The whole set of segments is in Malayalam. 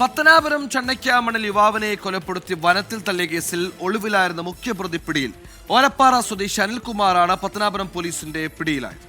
പത്തനാപുരം ചണ്ണയ്ക്കാമണിൽ യുവാവിനെ കൊലപ്പെടുത്തി വനത്തിൽ തള്ളിയ കേസിൽ ഒളിവിലായിരുന്ന മുഖ്യപ്രതി പിടിയിൽ. ഓലപ്പാറ സ്വദേശി അനിൽകുമാറാണ് പത്തനാപുരം പോലീസിന്റെ പിടിയിലായത്.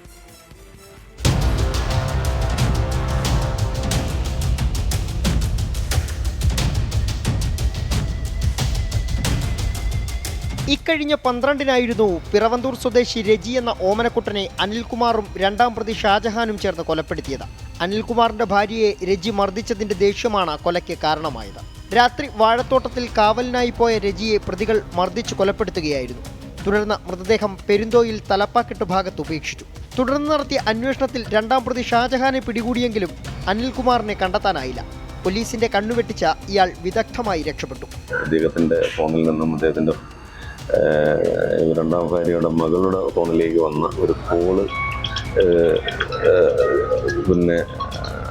ഇക്കഴിഞ്ഞ 12-നായിരുന്നു പിറവന്തൂർ സ്വദേശി രജി എന്ന ഓമനക്കുട്ടനെ അനിൽകുമാറും രണ്ടാം പ്രതി ഷാജഹാനും ചേർന്ന് കൊലപ്പെടുത്തിയത്. അനിൽകുമാറിന്റെ ഭാര്യയെ രജി മർദ്ദിച്ചതിന്റെ ദേഷ്യമാണ് കൊലയ്ക്ക് കാരണമായത്. രാത്രി വാഴത്തോട്ടത്തിൽ കാവലിനായി പോയ രജിയെ പ്രതികൾ മർദ്ദിച്ചു കൊലപ്പെടുത്തുകയായിരുന്നു. തുടർന്ന് മൃതദേഹം പെരുന്തോയിൽ തലപ്പാക്കെട്ട് ഭാഗത്ത് ഉപേക്ഷിച്ചു. തുടർന്ന് നടത്തിയ അന്വേഷണത്തിൽ രണ്ടാം പ്രതി ഷാജഹാനെ പിടികൂടിയെങ്കിലും അനിൽകുമാറിനെ കണ്ടെത്താനായില്ല. പോലീസിന്റെ കണ്ണുവെട്ടിച്ച ഇയാൾ വിദഗ്ധമായി രക്ഷപ്പെട്ടു. അദ്ദേഹത്തിന്റെ ഫോണിൽ നിന്നും അദ്ദേഹത്തിന്റെ രണ്ടാം ഭാര്യയുടെ മകളുടെ ഫോണിലേക്ക് വന്ന ഒരു കോള്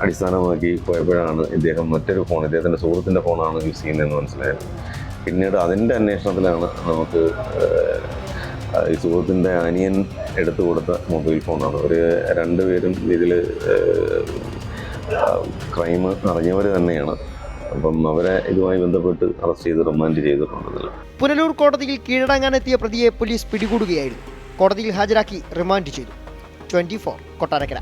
അടിസ്ഥാനമാക്കി പോയപ്പോഴാണ് ഇദ്ദേഹം മറ്റൊരു ഫോൺ, ഇദ്ദേഹത്തിൻ്റെ സുഹൃത്തിൻ്റെ ഫോണാണ് യൂസ് ചെയ്യുന്നതെന്ന് മനസ്സിലായത്. പിന്നീട് അതിൻ്റെ അന്വേഷണത്തിലാണ് നമുക്ക് ഈ സുഹൃത്തിൻ്റെ അനിയൻ എടുത്തു കൊടുത്ത മൊബൈൽ ഫോണാണ്. ഒരു രണ്ടുപേരും ഇതിൽ ക്രൈം അറിഞ്ഞവർ തന്നെയാണ്. അപ്പം അവരെ ഇതുമായി ബന്ധപ്പെട്ട് അറസ്റ്റ് ചെയ്ത് റിമാൻഡ് ചെയ്തിട്ടുണ്ട്. പുനലൂർ കോടതിയിൽ കീഴടങ്ങാനെത്തിയ പ്രതിയെ പോലീസ് പിടികൂടുകയായിരുന്നു. കോടതിയിൽ ഹാജരാക്കി റിമാൻഡ് ചെയ്തു. 24 കൊട്ടാരക്കര.